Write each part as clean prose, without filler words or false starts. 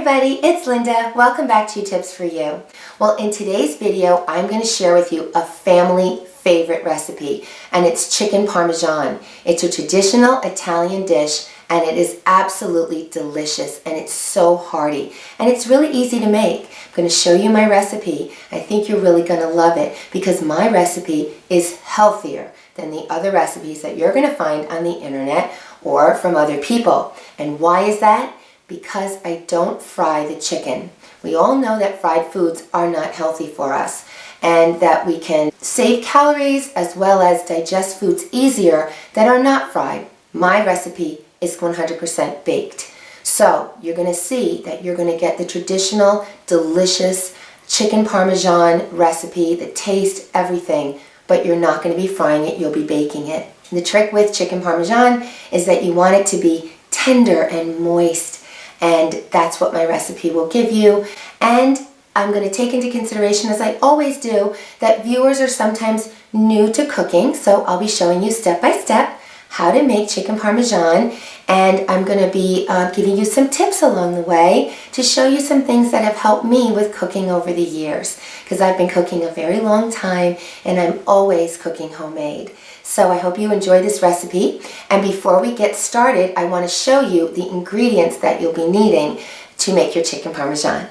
everybody, it's Linda. Welcome back to Tips for You. Well, in today's video, I'm going to share with you a family favorite recipe, and it's chicken parmesan. It's a traditional Italian dish, and it is absolutely delicious, and it's so hearty, and it's really easy to make. I'm going to show you my recipe. I think you're really going to love it because my recipe is healthier than the other recipes that you're going to find on the internet or from other people. And why is that? Because I don't fry the chicken. We all know that fried foods are not healthy for us and that we can save calories as well as digest foods easier that are not fried. My recipe is 100% baked. So you're going to see that you're going to get the traditional, delicious chicken parmesan recipe, the taste, everything, but you're not going to be frying it, you'll be baking it. The trick with chicken parmesan is that you want it to be tender and moist. And that's what my recipe will give you. And I'm going to take into consideration, as I always do, that viewers are sometimes new to cooking. So I'll be showing you step by step how to make chicken parmesan. And I'm going to be giving you some tips along the way to show you some things that have helped me with cooking over the years. Because I've been cooking a very long time and I'm always cooking homemade. So I hope you enjoy this recipe. And before we get started, I want to show you the ingredients that you'll be needing to make your chicken parmesan.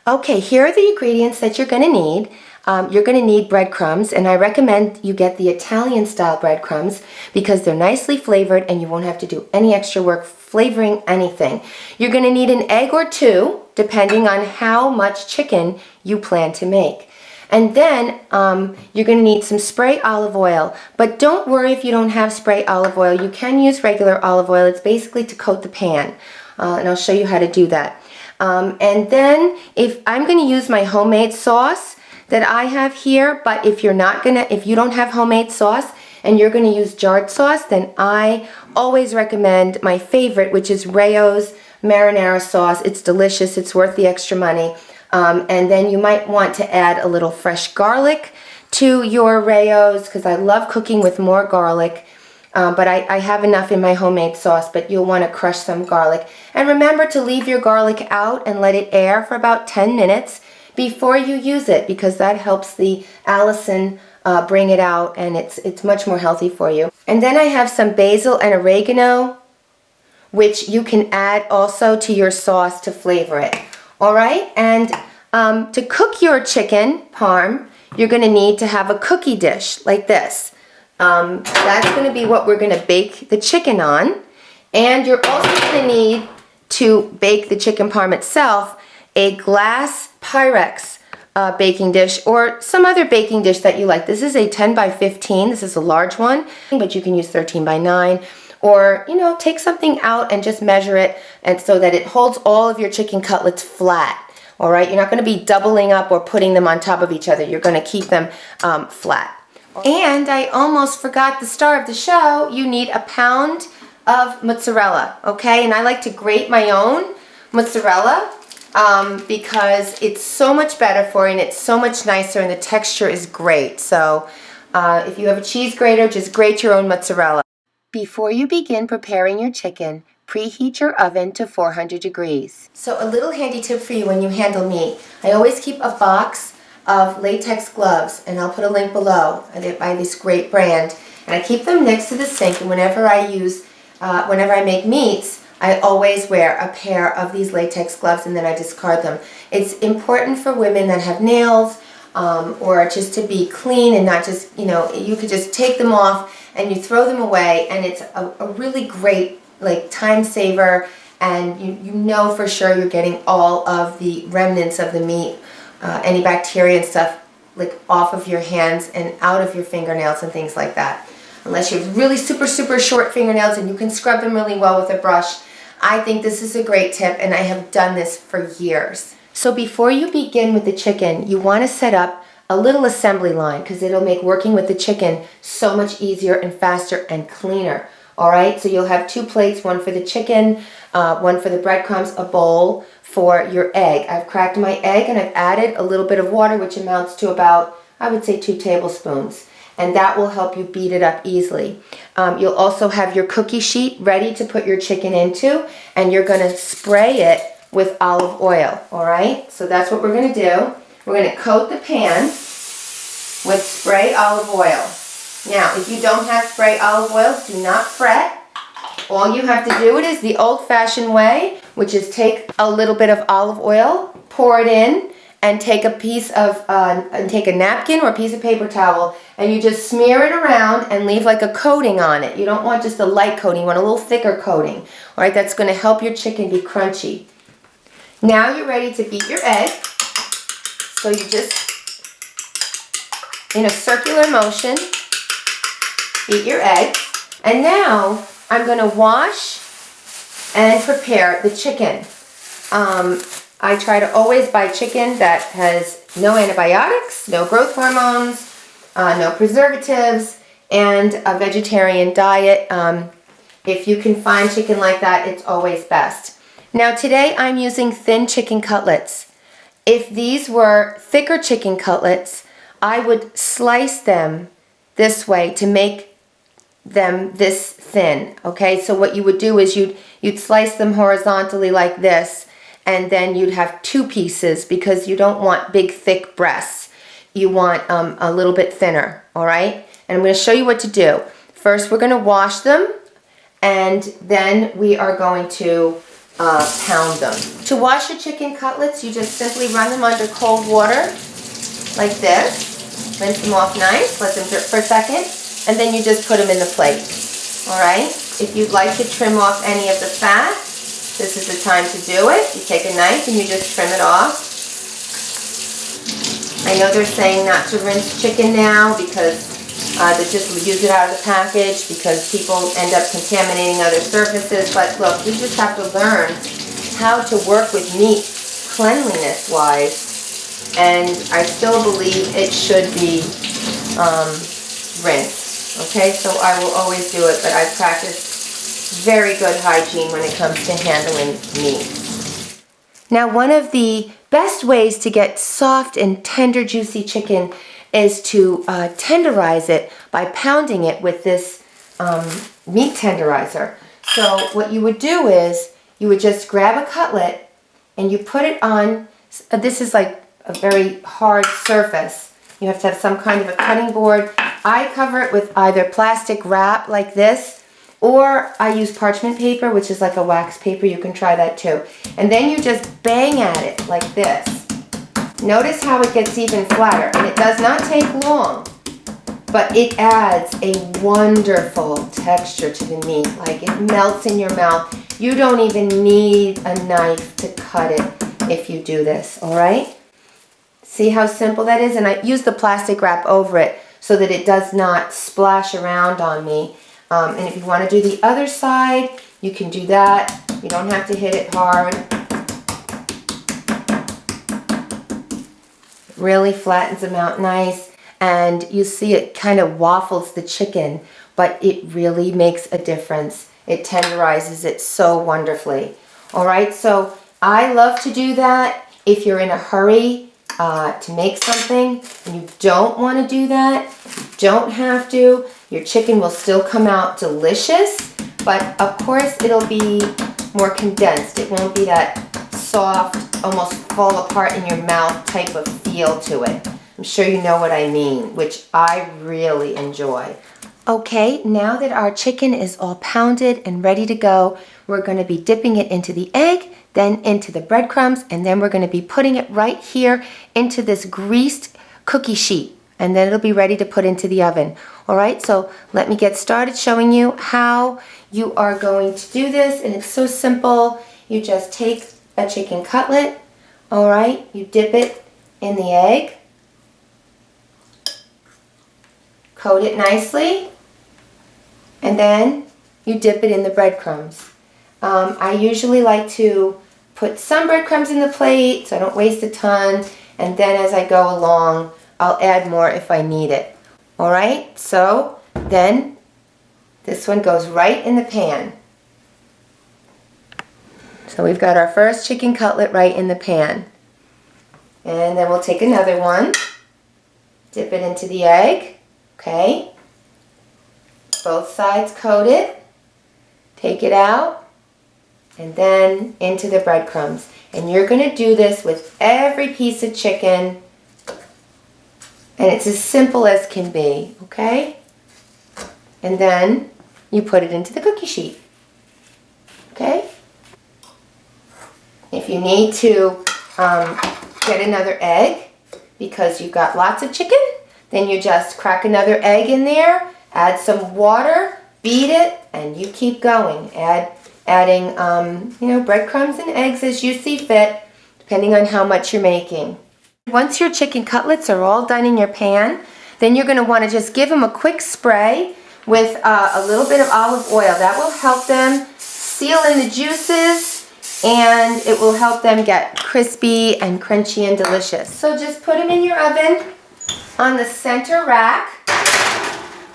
Okay, here are the ingredients that you're going to need. You're going to need breadcrumbs, and I recommend you get the Italian style breadcrumbs because they're nicely flavored and you won't have to do any extra work flavoring anything. You're going to need an egg or two, depending on how much chicken you plan to make. And then you're going to need some spray olive oil. But don't worry if you don't have spray olive oil. You can use regular olive oil. It's basically to coat the pan. And I'll show you how to do that. And then if I'm going to use my homemade sauce that I have here, but if you don't have homemade sauce and you're going to use jarred sauce, then I always recommend my favorite, which is Rao's marinara sauce. It's delicious. It's worth the extra money. And then you might want to add a little fresh garlic to your Rao's because I love cooking with more garlic. But I have enough in my homemade sauce, but you'll want to crush some garlic. And remember to leave your garlic out and let it air for about 10 minutes before you use it because that helps the allicin bring it out and it's much more healthy for you. And then I have some basil and oregano, which you can add also to your sauce to flavor it. All right, and to cook your chicken parm, you're going to need to have a cookie dish like this. That's going to be what we're going to bake the chicken on. And you're also going to need to bake the chicken parm itself a glass Pyrex baking dish or some other baking dish that you like. This is a 10 by 15. This is a large one, but you can use 13 by 9. Or, take something out and just measure it and so that it holds all of your chicken cutlets flat. All right, you're not going to be doubling up or putting them on top of each other. You're going to keep them flat. And I almost forgot the star of the show. You need a pound of mozzarella, okay? And I like to grate my own mozzarella because it's so much better for you and it's so much nicer and the texture is great. So if you have a cheese grater, just grate your own mozzarella. Before you begin preparing your chicken, preheat your oven to 400 degrees. So a little handy tip for you when you handle meat. I always keep a box of latex gloves, and I'll put a link below. They're by this great brand. And I keep them next to the sink, and whenever I make meats, I always wear a pair of these latex gloves and then I discard them. It's important for women that have nails or just to be clean and not just, you could just take them off and you throw them away, and it's a really great time saver, and you know for sure you're getting all of the remnants of the meat, any bacteria and stuff off of your hands and out of your fingernails and things like that. Unless you have really super short fingernails and you can scrub them really well with a brush. I think this is a great tip and I have done this for years. So before you begin with the chicken, you want to set up a little assembly line because it'll make working with the chicken so much easier and faster and cleaner. All right, so you'll have 2 plates, one for the chicken, one for the breadcrumbs, a bowl for your egg. I've cracked my egg and I've added a little bit of water, which amounts to about, I would say, 2 tablespoons. And that will help you beat it up easily. You'll also have your cookie sheet ready to put your chicken into, and you're going to spray it with olive oil, all right? So that's what we're going to do. We're going to coat the pan with spray olive oil. Now, if you don't have spray olive oil, do not fret. All you have to do it is the old-fashioned way, which is take a little bit of olive oil, pour it in, and take a take a napkin or a piece of paper towel, and you just smear it around and leave like a coating on it. You don't want just a light coating, you want a little thicker coating. All right, that's going to help your chicken be crunchy. Now you're ready to beat your egg. So you just, in a circular motion, beat your egg. And now I'm going to wash and prepare the chicken. I try to always buy chicken that has no antibiotics, no growth hormones, no preservatives, and a vegetarian diet. If you can find chicken like that, it's always best. Now today I'm using thin chicken cutlets. If these were thicker chicken cutlets, I would slice them this way to make them this thin. Okay, so what you would do is you'd slice them horizontally like this, and then you'd have two pieces because you don't want big thick breasts. You want a little bit thinner, all right? And I'm going to show you what to do. First we're going to wash them, and then we are going to pound them. To wash your chicken cutlets, you just simply run them under cold water like this. Rinse them off nice, let them drip for a second, and then you just put them in the plate. All right? If you'd like to trim off any of the fat, this is the time to do it. You take a knife and you just trim it off. I know they're saying not to rinse chicken now because they just use it out of the package because people end up contaminating other surfaces. But look, you just have to learn how to work with meat cleanliness-wise, and I still believe it should be rinsed. Okay, so I will always do it, but I practice very good hygiene when it comes to handling meat. Now, one of the best ways to get soft and tender, juicy chicken is to tenderize it by pounding it with this meat tenderizer. So what you would do is you would just grab a cutlet and you put it on, this is like a very hard surface. You have to have some kind of a cutting board. I cover it with either plastic wrap like this, or I use parchment paper, which is like a wax paper. You can try that too. And then you just bang at it like this. Notice how it gets even flatter, and it does not take long, but it adds a wonderful texture to the meat. Like, it melts in your mouth. You don't even need a knife to cut it if you do this, all right? See how simple that is? And I use the plastic wrap over it so that it does not splash around on me. And if you want to do the other side, you can do that. You don't have to hit it hard. It really flattens them out nice. And you see it kind of waffles the chicken, but it really makes a difference. It tenderizes it so wonderfully. All right, so I love to do that. If you're in a hurry to make something and you don't want to do that, you don't have to. Your chicken will still come out delicious, but of course it'll be more condensed. It won't be that soft, almost fall apart in your mouth type of feel to it. I'm sure you know what I mean, which I really enjoy. Okay, now that our chicken is all pounded and ready to go, we're going to be dipping it into the egg, then into the breadcrumbs, and then we're going to be putting it right here into this greased cookie sheet, and then it'll be ready to put into the oven. All right, so let me get started showing you how you are going to do this, and it's so simple. You just take a chicken cutlet, all right, you dip it in the egg, coat it nicely, and then you dip it in the breadcrumbs. I usually like to put some breadcrumbs in the plate so I don't waste a ton, and then as I go along, I'll add more if I need it. All right, so then this one goes right in the pan. So we've got our first chicken cutlet right in the pan. And then we'll take another one, dip it into the egg, okay? Both sides coated, take it out, and then into the breadcrumbs. And you're going to do this with every piece of chicken, and it's as simple as can be, okay? And then you put it into the cookie sheet, okay? If you need to get another egg because you've got lots of chicken, then you just crack another egg in there, add some water, beat it, and you keep going. Adding breadcrumbs and eggs as you see fit, depending on how much you're making. Once your chicken cutlets are all done in your pan, then you're going to want to just give them a quick spray with a little bit of olive oil. That will help them seal in the juices, and it will help them get crispy and crunchy and delicious. So just put them in your oven on the center rack,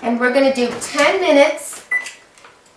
and we're going to do 10 minutes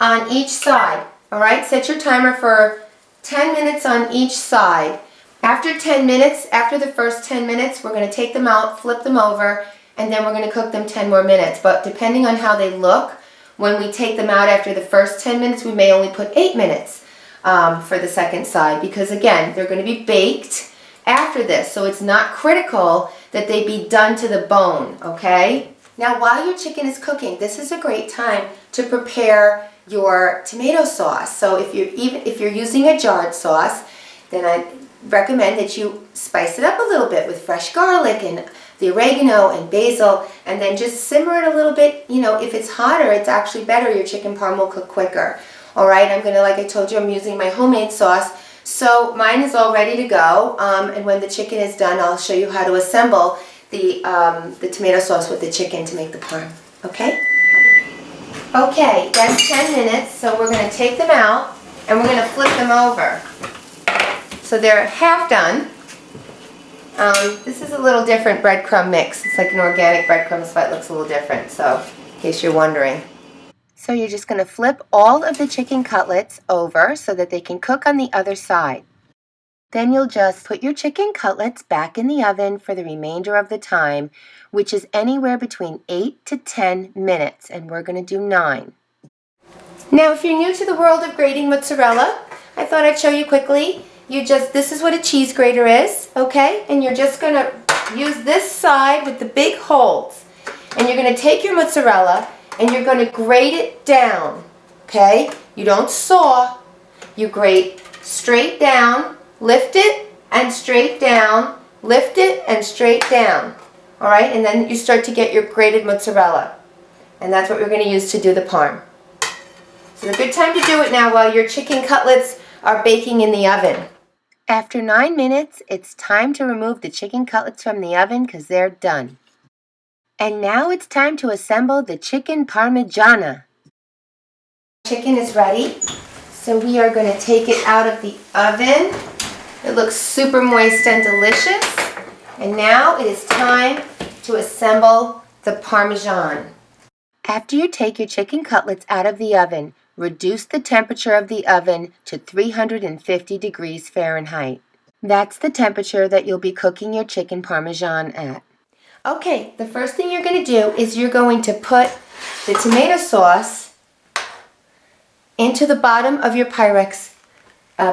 on each side. All right, set your timer for 10 minutes on each side. After 10 minutes, after the first 10 minutes, we're going to take them out, flip them over, and then we're going to cook them 10 more minutes. But depending on how they look, when we take them out after the first 10 minutes, we may only put 8 minutes for the second side, because again, they're going to be baked after this, so it's not critical that they be done to the bone, okay? Now, while your chicken is cooking, this is a great time to prepare your tomato sauce. So if you're using a jarred sauce, then I recommend that you spice it up a little bit with fresh garlic and the oregano and basil, and then just simmer it a little bit. You know, if it's hotter, it's actually better. Your chicken parm will cook quicker. All right, I'm gonna, like I told you, I'm using my homemade sauce. So mine is all ready to go, and when the chicken is done, I'll show you how to assemble the tomato sauce with the chicken to make the parm, okay? Okay, that's 10 minutes, so we're gonna take them out, and we're gonna flip them over. So they're half done. This is a little different breadcrumb mix. It's like an organic breadcrumb, so it looks a little different, so in case you're wondering. So you're just going to flip all of the chicken cutlets over so that they can cook on the other side. Then you'll just put your chicken cutlets back in the oven for the remainder of the time, which is anywhere between 8 to 10 minutes, and we're going to do 9. Now, if you're new to the world of grating mozzarella, I thought I'd show you quickly. This is what a cheese grater is, okay? And you're just going to use this side with the big holes. And you're going to take your mozzarella and you're going to grate it down, okay? You don't saw, you grate straight down, lift it and straight down, lift it and straight down, all right? And then you start to get your grated mozzarella. And that's what we're going to use to do the parm. So it's a good time to do it now while your chicken cutlets are baking in the oven. After 9 minutes, it's time to remove the chicken cutlets from the oven because they're done. And now it's time to assemble the chicken Parmigiana. Chicken is ready, so we are going to take it out of the oven. It looks super moist and delicious. And now it is time to assemble the Parmesan. After you take your chicken cutlets out of the oven, reduce the temperature of the oven to 350 degrees Fahrenheit. That's the temperature that you'll be cooking your chicken Parmesan at. Okay, the first thing you're going to do is you're going to put the tomato sauce into the bottom of your Pyrex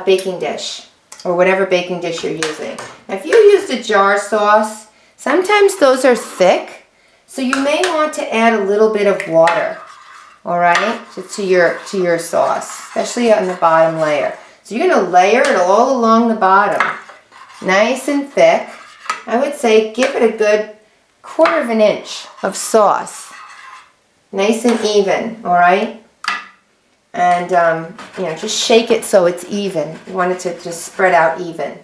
baking dish, or whatever baking dish you're using. Now, if you used a jar sauce, sometimes those are thick, so you may want to add a little bit of water, all right, to your sauce, especially on the bottom layer. So you're going to layer it all along the bottom, nice and thick. I would say give it a good 1/4 of an inch of sauce, nice and even, all right? And, just shake it so it's even. You want it to just spread out even.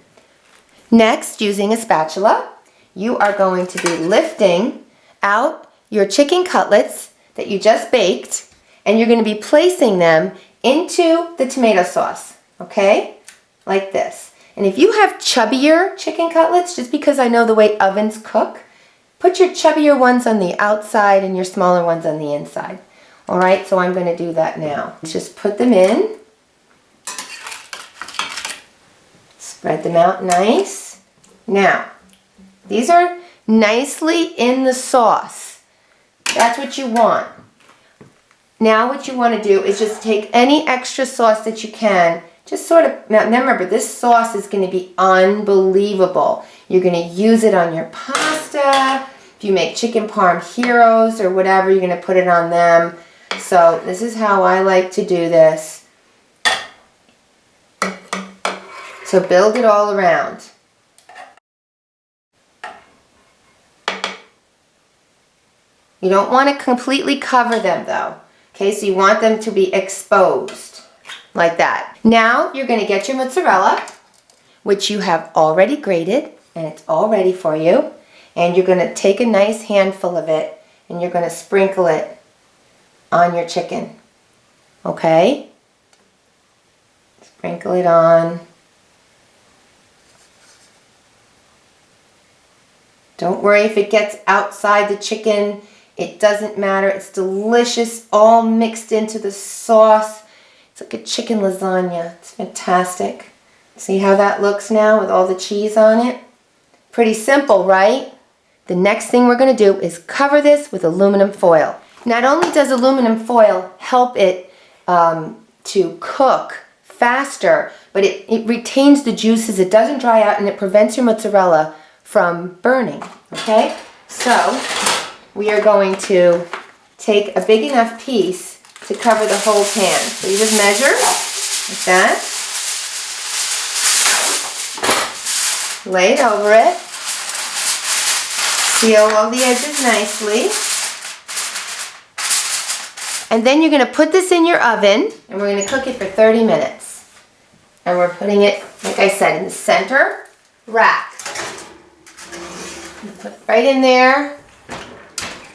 Next, using a spatula, you are going to be lifting out your chicken cutlets that you just baked, and you're going to be placing them into the tomato sauce, okay? Like this. And if you have chubbier chicken cutlets, just because I know the way ovens cook, put your chubbier ones on the outside and your smaller ones on the inside. All right, so I'm going to do that now. Just put them in. Spread them out nice. Now, these are nicely in the sauce. That's what you want. Now what you want to do is just take any extra sauce that you can, Just sort of, now remember, this sauce is going to be unbelievable. You're going to use it on your pasta. If you make chicken parm heroes or whatever, you're going to put it on them. So this is how I like to do this. So build it all around. You don't want to completely cover them though. Okay, so you want them to be exposed like that. Now you're going to get your mozzarella, which you have already grated, and it's all ready for you. And you're going to take a nice handful of it and you're going to sprinkle it on your chicken. Okay? Sprinkle it on. Don't worry if it gets outside the chicken. It doesn't matter. It's delicious, all mixed into the sauce. It's like a chicken lasagna. It's fantastic. See how that looks now with all the cheese on it? Pretty simple, right? The next thing we're going to do is cover this with aluminum foil. Not only does aluminum foil help it to cook faster, but it retains the juices. It doesn't dry out, and it prevents your mozzarella from burning. Okay? So we are going to take a big enough piece to cover the whole pan. So you just measure like that. Lay it over it. Seal all the edges nicely. And then you're going to put this in your oven, and we're going to cook it for 30 minutes. And we're putting it, like I said, in the center rack. You put it right in there.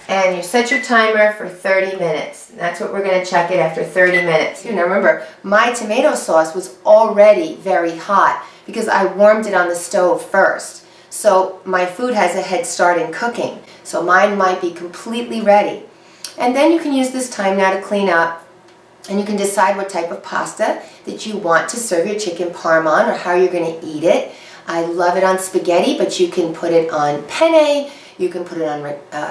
And you set your timer for 30 minutes. And that's what we're going to check it after 30 minutes. Now remember, my tomato sauce was already very hot because I warmed it on the stove first. So my food has a head start in cooking. So mine might be completely ready. And then you can use this time now to clean up, and you can decide what type of pasta that you want to serve your chicken parm on, or how you're going to eat it. I love it on spaghetti, but you can put it on penne. You can put it on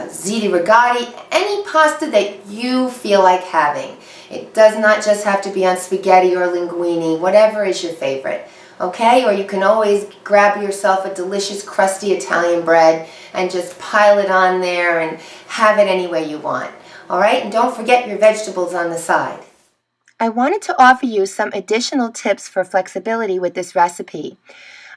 ziti ricotta, any pasta that you feel like having. It does not just have to be on spaghetti or linguine, whatever is your favorite. Okay? Or you can always grab yourself a delicious crusty Italian bread and just pile it on there and have it any way you want. Alright? And don't forget your vegetables on the side. I wanted to offer you some additional tips for flexibility with this recipe.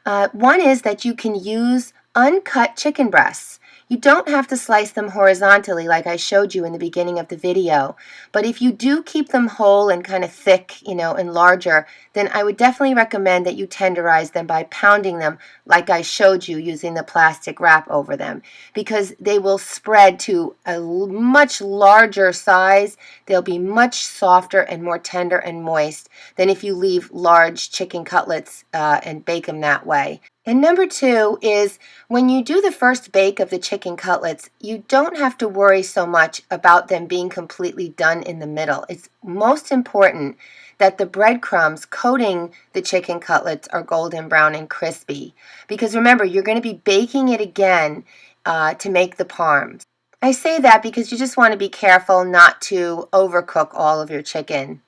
One is that you can use uncut chicken breasts. You don't have to slice them horizontally like I showed you in the beginning of the video, but if you do keep them whole and kind of thick, and larger, then I would definitely recommend that you tenderize them by pounding them like I showed you using the plastic wrap over them, because they will spread to a much larger size. They'll be much softer and more tender and moist than if you leave large chicken cutlets and bake them that way. And number 2 is when you do the first bake of the chicken cutlets, you don't have to worry so much about them being completely done in the middle. It's most important that the breadcrumbs coating the chicken cutlets are golden brown and crispy. Because remember, you're going to be baking it again to make the parms. I say that because you just want to be careful not to overcook all of your chicken.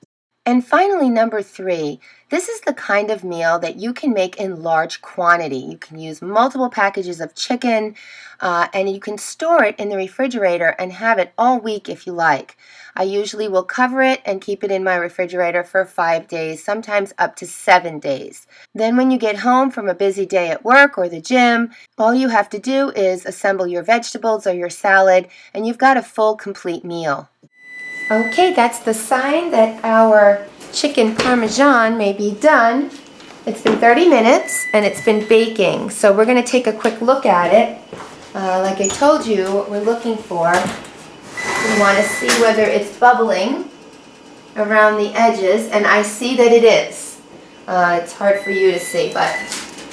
And finally, number 3, this is the kind of meal that you can make in large quantity. You can use multiple packages of chicken, and you can store it in the refrigerator and have it all week if you like. I usually will cover it and keep it in my refrigerator for 5 days, sometimes up to 7 days. Then when you get home from a busy day at work or the gym, all you have to do is assemble your vegetables or your salad, and you've got a full, complete meal. Okay, that's the sign that our chicken parmesan may be done. It's been 30 minutes and it's been baking. So we're going to take a quick look at it. Like I told you, what we're looking for, we want to see whether it's bubbling around the edges, and I see that it is. It's hard for you to see, but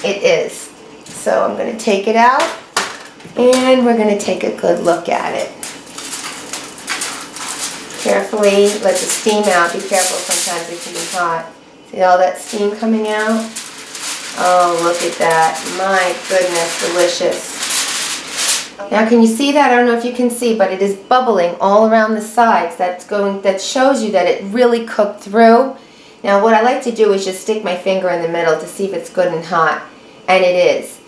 it is. So I'm going to take it out and we're going to take a good look at it. Carefully let the steam out. Be careful, sometimes it can be hot. See all that steam coming out? Oh, look at that. My goodness, delicious. Now can you see that? I don't know if you can see, but it is bubbling all around the sides. That shows you that it really cooked through. Now what I like to do is just stick my finger in the middle to see if it's good and hot, and it is.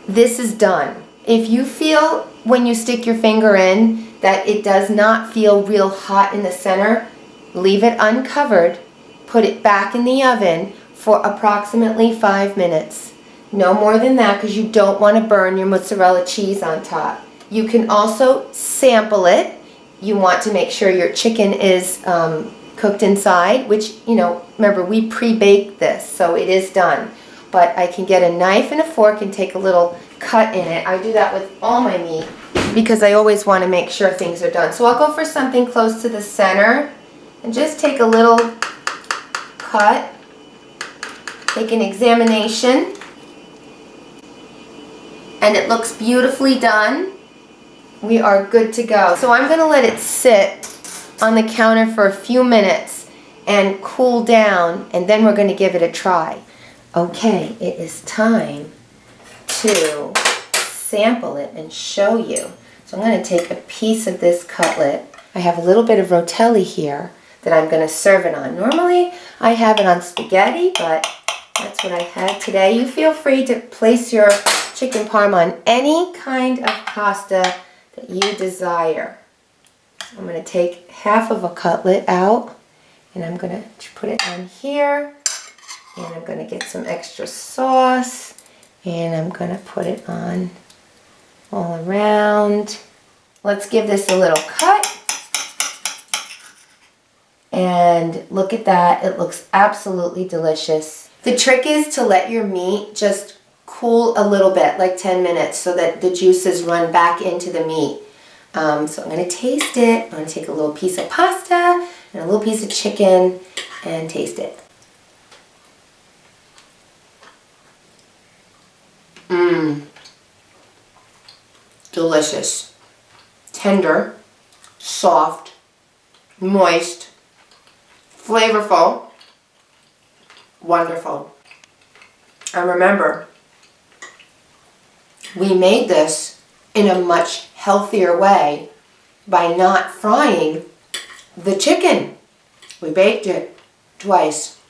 This is done. If you feel when you stick your finger in that it does not feel real hot in the center, leave it uncovered, put it back in the oven for approximately 5 minutes. No more than that, because you don't want to burn your mozzarella cheese on top. You can also sample it. You want to make sure your chicken is cooked inside, which, remember, we pre-baked this, so it is done. But I can get a knife and a fork and take a little cut in it. I do that with all my meat because I always want to make sure things are done. So I'll go for something close to the center and just take a little cut, take an examination, and it looks beautifully done. We are good to go. So I'm going to let it sit on the counter for a few minutes and cool down, and then we're going to give it a try. Okay, it is time to sample it and show you. So I'm going to take a piece of this cutlet. I have a little bit of rotelli here that I'm going to serve it on. Normally I have it on spaghetti, but that's what I had today. You feel free to place your chicken parm on any kind of pasta that you desire. I'm going to take half of a cutlet out, and I'm going to put it on here, and I'm going to get some extra sauce, and I'm going to put it on all around. Let's give this a little cut, and look at that. It looks absolutely delicious. The trick is to let your meat just cool a little bit, like 10 minutes, so that the juices run back into the meat. So I'm going to taste it. I'm going to take a little piece of pasta and a little piece of chicken and taste it. Delicious. Tender, soft, moist, flavorful, wonderful. And remember, we made this in a much healthier way by not frying the chicken. We baked it twice.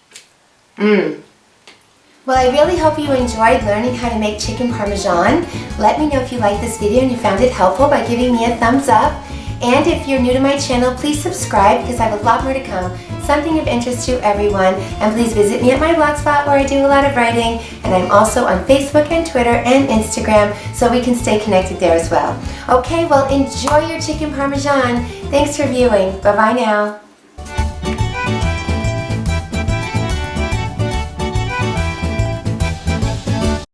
Well, I really hope you enjoyed learning how to make chicken parmesan. Let me know if you liked this video and you found it helpful by giving me a thumbs up. And if you're new to my channel, please subscribe because I have a lot more to come. Something of interest to everyone. And please visit me at my blogspot where I do a lot of writing. And I'm also on Facebook and Twitter and Instagram, so we can stay connected there as well. Okay, well, enjoy your chicken parmesan. Thanks for viewing. Bye-bye now.